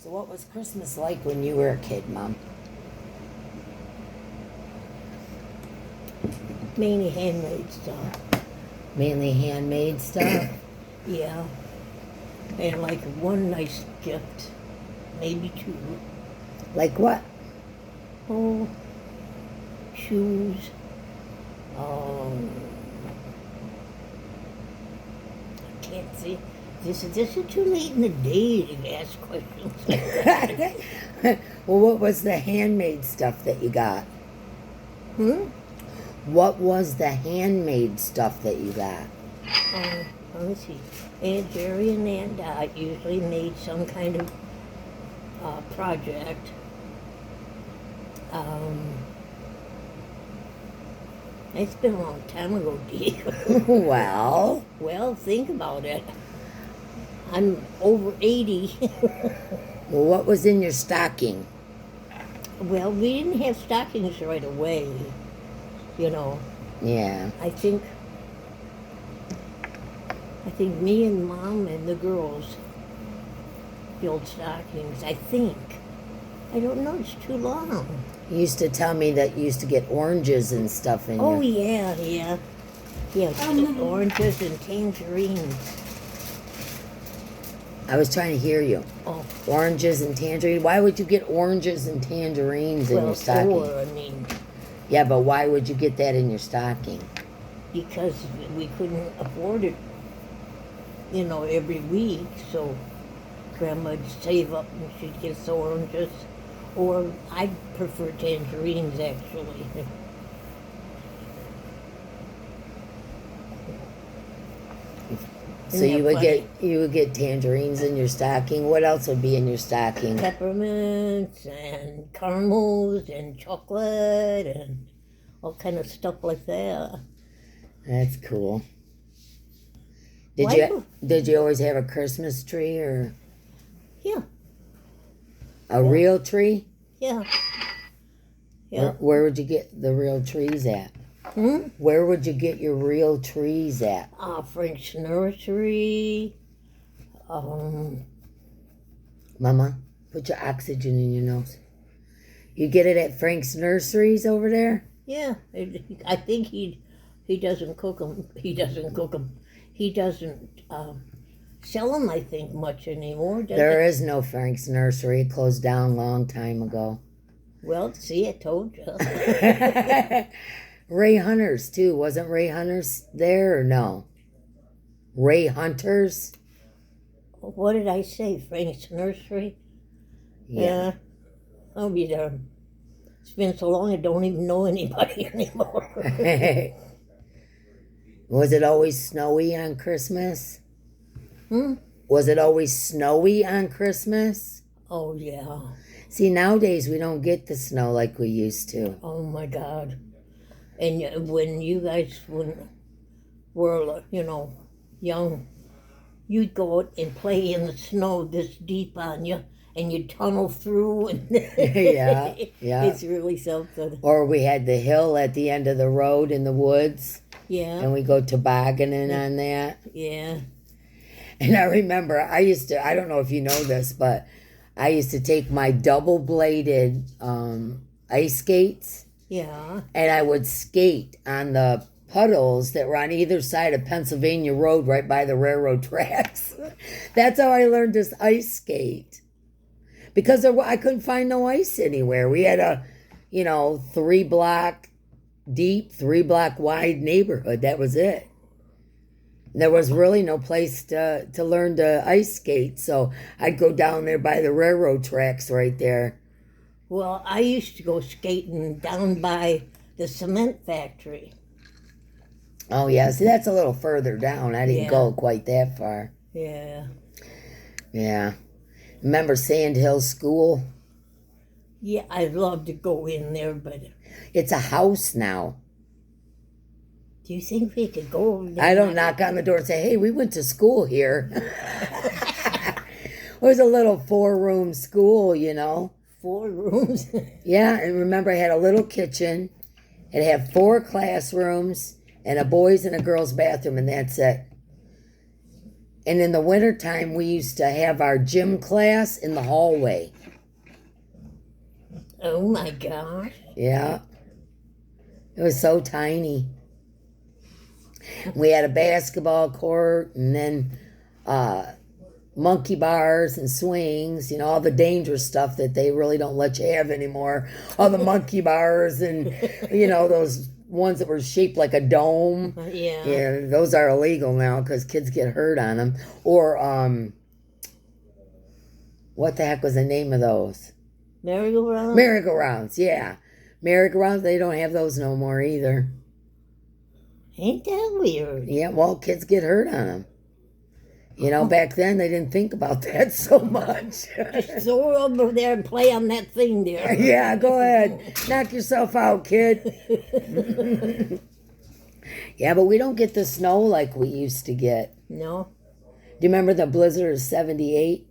So what was Christmas like when you were a kid, Mom? Mainly handmade stuff. Mainly handmade stuff? Yeah. And like one nice gift, maybe two. Like what? Oh, shoes. I can't see. This is too late in the day to ask questions like that. Well, what was the handmade stuff that you got? What was the handmade stuff that you got? Let me see. Aunt Jerry and Aunt Dot usually made some kind of project. It's been a long time ago, Dee. Well, Well, think about it. I'm over 80. well, what was in your stocking? Well, we didn't have stockings right away, you know. Yeah. I think me and Mom and the girls filled stockings. I think. I don't know. It's too long. You used to tell me that you used to get oranges and stuff in Oh, your... yeah. Oranges and tangerines. I was trying to hear you. Oh, Oranges and tangerines. Why would you get oranges and tangerines in your stocking? Yeah, but why would you get that in your stocking? Because we couldn't afford it, every week. So Grandma'd save up and she'd get us oranges. Or I prefer tangerines, actually. So you would get tangerines in your stocking. What else would be in your stocking? Peppermints and caramels and chocolate and all kind of stuff like that. That's cool. Did you always have a Christmas tree or Yeah. a real tree? Yeah. Yeah. Where would you get the real trees at? Where would you get your real trees at? French nursery. Mama, put your oxygen in your nose. You get it at Frank's Nurseries over there? Yeah. I think he doesn't cook them. He doesn't cook them. He doesn't sell them, I think, much anymore. There is no Frank's Nursery. It closed down a long time ago. Well, see, I told you. Ray Hunter's, too. Wasn't Ray Hunter's there or no? Ray Hunter's? What did I say? Frank's Nursery? Yeah. I'll be there. It's been so long I don't even know anybody anymore. Was it always snowy on Christmas? Was it always snowy on Christmas? Oh, yeah. See, nowadays we don't get the snow like we used to. Oh, my God. And when you guys were, young, you'd go out and play in the snow this deep on you, and you'd tunnel through. And Yeah. It's really something. Or we had the hill at the end of the road in the woods. Yeah. And we go tobogganing on that. Yeah. And I remember I don't know if you know this, but I used to take my double-bladed ice skates. Yeah. And I would skate on the puddles that were on either side of Pennsylvania Road right by the railroad tracks. That's how I learned to ice skate. Because I couldn't find no ice anywhere. We had a, 3-block deep, 3-block wide neighborhood. That was it. There was really no place to learn to ice skate. So I'd go down there by the railroad tracks right there. Well, I used to go skating down by the cement factory. Oh, yeah. See, that's a little further down. I didn't go quite that far. Yeah. Yeah. Remember Sand Hill School? Yeah, I'd love to go in there, but... It's a house now. Do you think we could go over there? I don't knock on the door and say, hey, we went to school here. It was a little 4-room school, 4 rooms? Yeah, and remember I had a little kitchen. It had 4 classrooms and a boys' and a girls' bathroom, and that's it. And in the wintertime, we used to have our gym class in the hallway. Oh my gosh. Yeah. It was so tiny. We had a basketball court and then monkey bars and swings, all the dangerous stuff that they really don't let you have anymore. All the monkey bars and, those ones that were shaped like a dome. Yeah. Yeah, those are illegal now because kids get hurt on them. Or, what the heck was the name of those? Merry-go-round? Merry-go-rounds, yeah. Merry-go-rounds, they don't have those no more either. Ain't that weird? Yeah, well, kids get hurt on them. Back then they didn't think about that so much. Just throw over there and play on that thing there. Yeah, go ahead. Knock yourself out, kid. Yeah, but we don't get the snow like we used to get. No. Do you remember the blizzard of 78?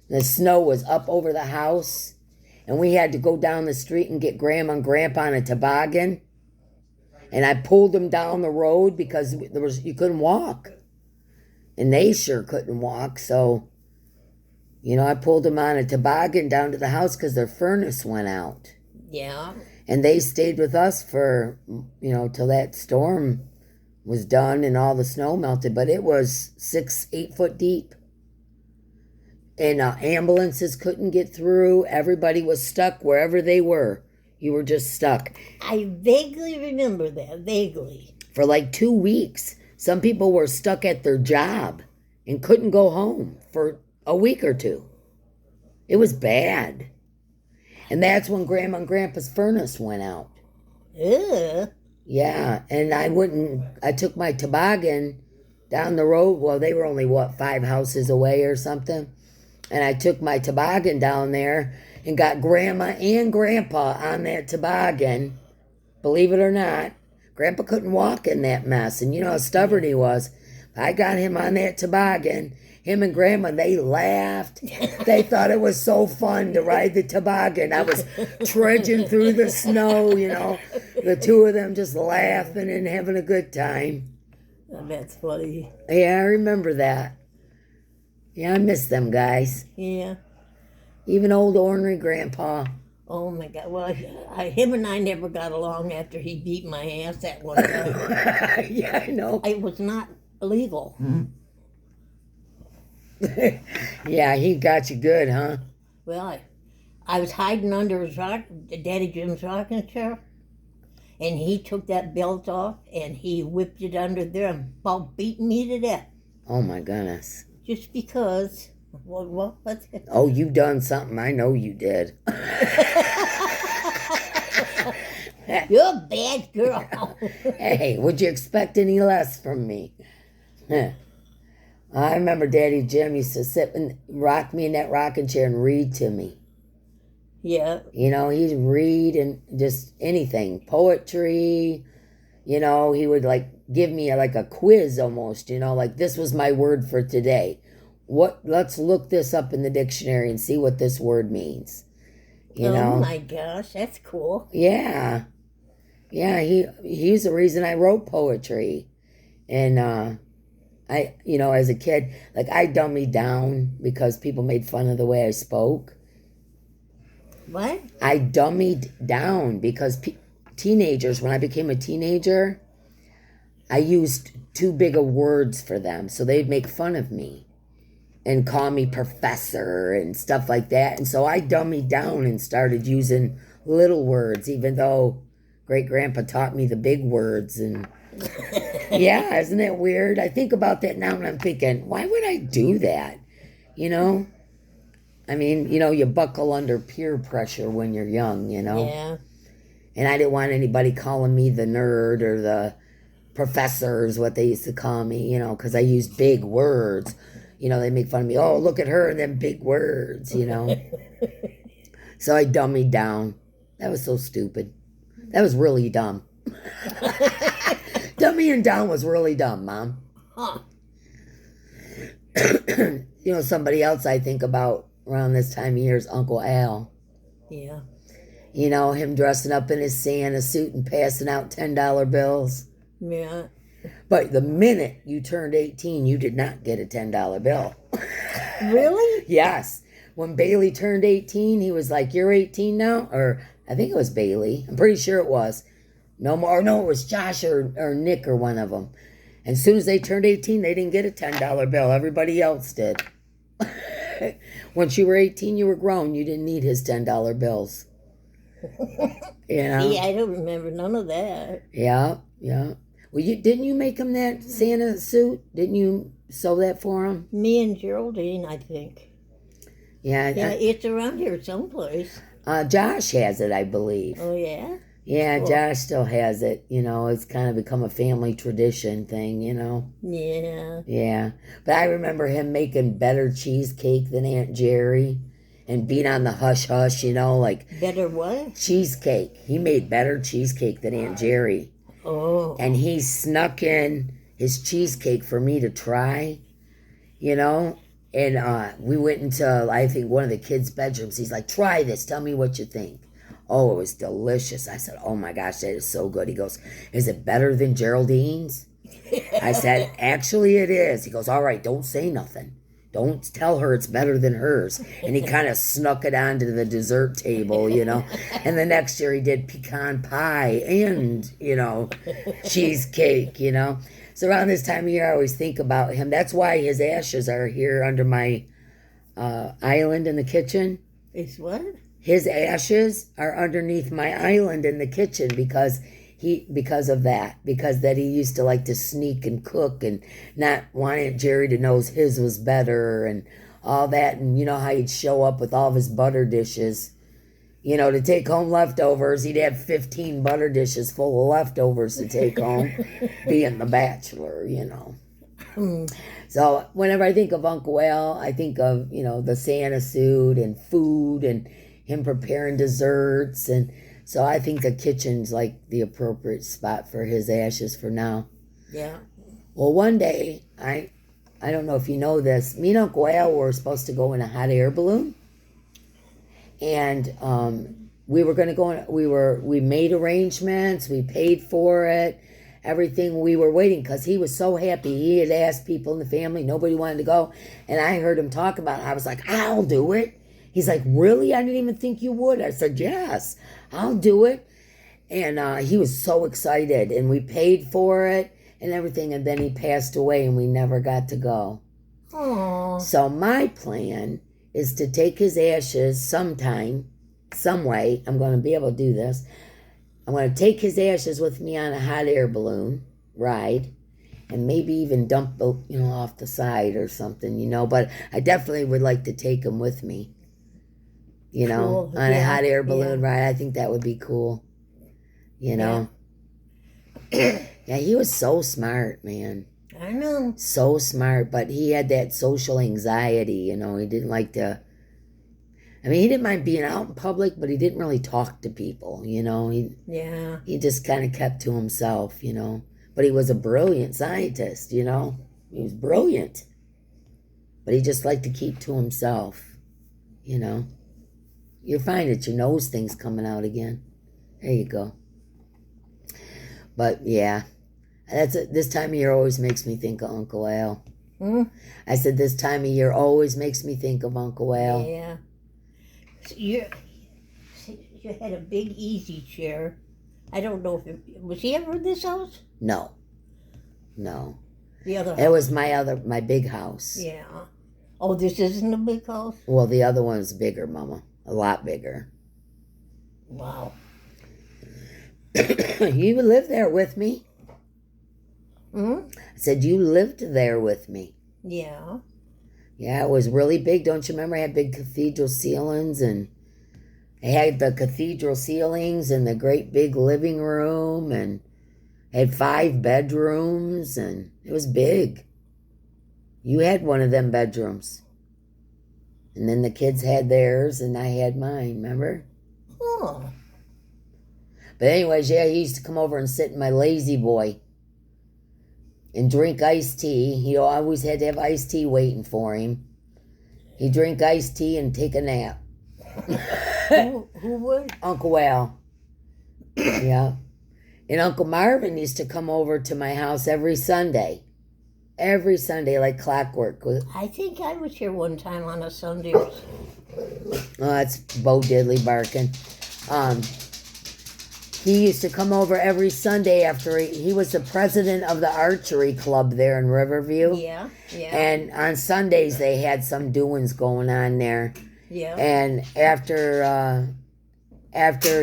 The snow was up over the house, and we had to go down the street and get Grandma and Grandpa on a toboggan. And I pulled them down the road because you couldn't walk. And they sure couldn't walk, so, I pulled them on a toboggan down to the house because their furnace went out. Yeah. And they stayed with us for, till that storm was done and all the snow melted. But it was 6-8 foot deep. And ambulances couldn't get through. Everybody was stuck wherever they were. You were just stuck. I vaguely remember that, vaguely. For like 2 weeks. Some people were stuck at their job and couldn't go home for a week or two. It was bad. And that's when Grandma and Grandpa's furnace went out. Ugh. Yeah, and I took my toboggan down the road. Well, they were only, 5 houses away or something. And I took my toboggan down there and got Grandma and Grandpa on that toboggan. Believe it or not. Grandpa couldn't walk in that mess, and you know how stubborn he was. I got him on that toboggan. Him and Grandma, they laughed. They thought it was so fun to ride the toboggan. I was trudging through the snow, the two of them just laughing and having a good time. That's funny. Yeah, I remember that. Yeah, I miss them guys. Yeah. Even old ornery Grandpa. Oh my God! Well, him and I never got along after he beat my ass that one time. Yeah, I know. It was not illegal. Yeah, he got you good, huh? Well, I was hiding under his Daddy Jim's rocking chair, and he took that belt off and he whipped it under there and about beat me to death. Oh my goodness! Just because. What's it? Oh, you done something. I know you did. You're a bad girl. Hey, would you expect any less from me? I remember Daddy Jim used to sit and rock me in that rocking chair and read to me. Yeah. He'd read and just anything. Poetry. He would give me a quiz almost, like this was my word for today. Let's look this up in the dictionary and see what this word means. Oh my gosh, that's cool. Yeah. Yeah, he's the reason I wrote poetry. And I as a kid, I dummied down because people made fun of the way I spoke. What? I dummied down because teenagers, when I became a teenager, I used too big of words for them, so they'd make fun of me and call me professor and stuff like that. And so I dummied down and started using little words, even though great-grandpa taught me the big words. And yeah, isn't it weird? I think about that now and I'm thinking, why would I do that? I mean, you buckle under peer pressure when you're young, Yeah. And I didn't want anybody calling me the nerd or the professor is what they used to call me, because I used big words. They make fun of me. Oh, look at her and them big words, So I dummied down. That was so stupid. That was really dumb. Dummying down was really dumb, Mom. Huh. Somebody else I think about around this time of year is Uncle Al. Yeah. Him dressing up in his Santa suit and passing out $10 bills. Yeah. But the minute you turned 18, you did not get a $10 bill. Really? Yes. When Bailey turned 18, he was like, "You're 18 now?" Or I think it was Bailey. I'm pretty sure it was. No more. No, it was Josh or Nick or one of them. And as soon as they turned 18, they didn't get a $10 bill. Everybody else did. Once you were 18, you were grown. You didn't need his $10 bills. You know? See, I don't remember none of that. Yeah, yeah. Well, didn't you make him that Santa suit? Didn't you sew that for him? Me and Geraldine, I think. Yeah. Yeah, it's around here someplace. Josh has it, I believe. Oh, yeah? Yeah, Cool. Josh still has it. You know, it's kind of become a family tradition thing, you know? Yeah. Yeah. But I remember him making better cheesecake than Aunt Jerry and being on the hush-hush, you know, like Better what? cheesecake. He made better cheesecake than Aunt Jerry. Oh. And he snuck in his cheesecake for me to try, you know? And we went into, I think, one of the kids' bedrooms. He's like, "Try this. Tell me what you think." Oh, it was delicious. I said, "Oh my gosh, that is so good." He goes, "Is it better than Geraldine's?" I said, "Actually, it is." He goes, "All right, don't say nothing. Don't tell her it's better than hers." And he kind of snuck it onto the dessert table, you know. And the next year he did pecan pie and, you know, cheesecake, you know. So around this time of year, I always think about him. That's why his ashes are here under my island in the kitchen. It's what? His ashes are underneath my island in the kitchen because of that. Because that he used to like to sneak and cook and not want Aunt Jerry to know his was better and all that. And you know how he'd show up with all of his butter dishes, you know, to take home leftovers. He'd have 15 butter dishes full of leftovers to take home, being the bachelor, you know. So whenever I think of Uncle Al, I think of, you know, the Santa suit and food and him preparing desserts. And so I think the kitchen's like the appropriate spot for his ashes for now. Yeah. Well, one day, I don't know if you know this, me and Uncle Al were supposed to go in a hot air balloon. And we were going to go we made arrangements, we paid for it, everything. We were waiting because he was so happy. He had asked people in the family, nobody wanted to go. And I heard him talk about it. I was like, "I'll do it." He's like, "Really? I didn't even think you would." I said, "Yes, I'll do it." And he was so excited, and we paid for it and everything. And then he passed away, and we never got to go. Aww. So my plan is to take his ashes sometime, some way. I'm going to be able to do this. I'm going to take his ashes with me on a hot air balloon ride, and maybe even dump, you know, off the side or something, you know. But I definitely would like to take him with me, you know, Cool. on a Yeah, hot air balloon ride. I think that would be cool, you know. Yeah, he was so smart, man. I know. So smart, but he had that social anxiety, you know. He didn't like to, I mean, he didn't mind being out in public, but he didn't really talk to people, you know. He just kind of kept to himself, you know. But he was a brilliant scientist, you know. He was brilliant. But he just liked to keep to himself, you know. You're fine at your nose thing's coming out again. There you go. But yeah, this time of year always makes me think of Uncle Al. I said this time of year always makes me think of Uncle Al. Yeah. So you had a big easy chair. I don't know if was he ever in this house? No. The other house. It was my big house. Yeah. Oh, this isn't a big house? Well, the other one's bigger, Mama. A lot bigger. Wow. You lived there with me. I said, "You lived there with me." Yeah. Yeah, it was really big. Don't you remember? I had big cathedral ceilings, and I had the cathedral ceilings and the great big living room, and had 5 bedrooms, and it was big. You had one of them bedrooms. And then the kids had theirs, and I had mine, remember? Oh. But anyways, yeah, he used to come over and sit in my lazy boy and drink iced tea. He always had to have iced tea waiting for him. He'd drink iced tea and take a nap. Who would? Uncle Al. Yeah. And Uncle Marvin used to come over to my house every Sunday. Every Sunday, like clockwork. I think I was here one time on a Sunday. Oh, that's Bo Diddley barking. He used to come over every Sunday after he was the president of the archery club there in Riverview. Yeah, yeah. And on Sundays they had some doings going on there. Yeah. And after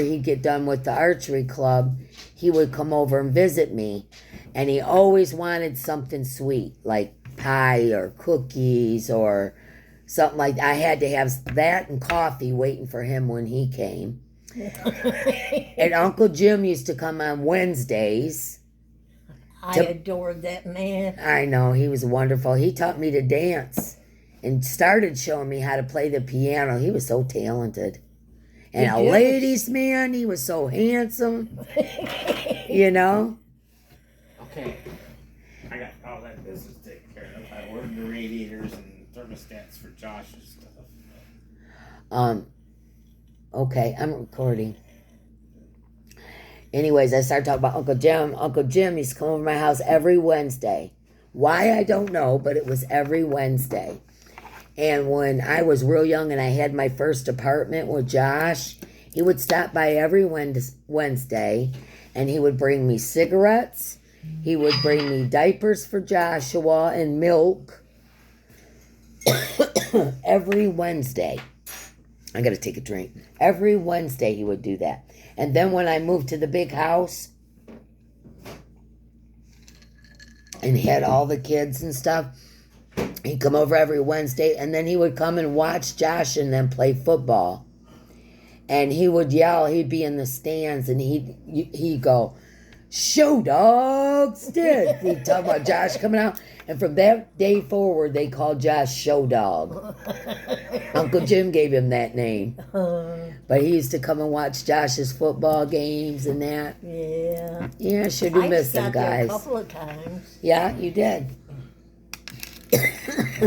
he'd get done with the archery club, he would come over and visit me. And he always wanted something sweet, like pie or cookies or something like that. I had to have that and coffee waiting for him when he came. And Uncle Jim used to come on Wednesdays. I adored that man. I know, he was wonderful. He taught me to dance and started showing me how to play the piano. He was so talented. And a ladies' man, he was so handsome. You know? Okay. I got all that business taken care of. I ordered the radiators and thermostats for Josh's stuff. Okay, I'm recording. Anyways, I started talking about Uncle Jim. Uncle Jim used to come over to my house every Wednesday. Why, I don't know, but it was every Wednesday. And when I was real young and I had my first apartment with Josh, he would stop by every Wednesday and he would bring me cigarettes. He would bring me diapers for Joshua and milk every Wednesday. I got to take a drink. Every Wednesday he would do that. And then when I moved to the big house and had all the kids and stuff, he'd come over every Wednesday, and then he would come and watch Josh and them play football. And he would yell. He'd be in the stands, and he'd go, "Show dogs!" He'd talk about Josh coming out. And from that day forward, they called Josh Show Dog. Uncle Jim gave him that name. But he used to come and watch Josh's football games and that. Yeah. Yeah, sure do miss them, guys. A couple of times. Yeah, you did.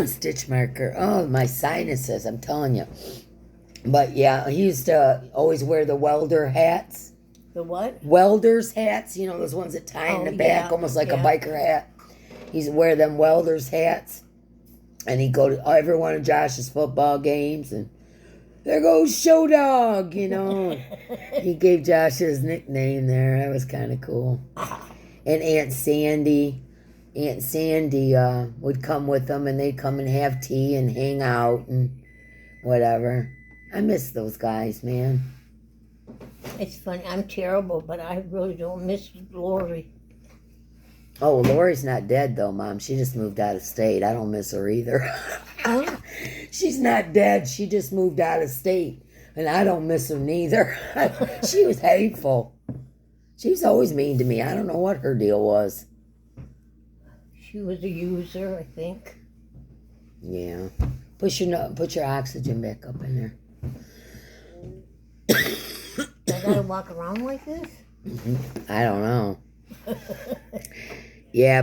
Stitch marker. Oh, my sinuses, I'm telling you. But yeah, he used to always wear the welder hats. The what? Welders hats, you know, those ones that tie in the back, almost like a biker hat. He'd wear them welders hats. And he'd go to every one of Josh's football games. And there goes Show Dog, you know. He gave Josh his nickname there. That was kind of cool. And Aunt Sandy would come with them, and they'd come and have tea and hang out and whatever. I miss those guys, man. It's funny. I'm terrible, but I really don't miss Lori. Oh, Lori's not dead, though, Mom. She just moved out of state. I don't miss her either. Huh? She's not dead. She just moved out of state, and I don't miss her neither. She was hateful. She was always mean to me. I don't know what her deal was. She was a user, I think. Yeah. Put your oxygen back up in there. I gotta walk around like this? I don't know. Yeah.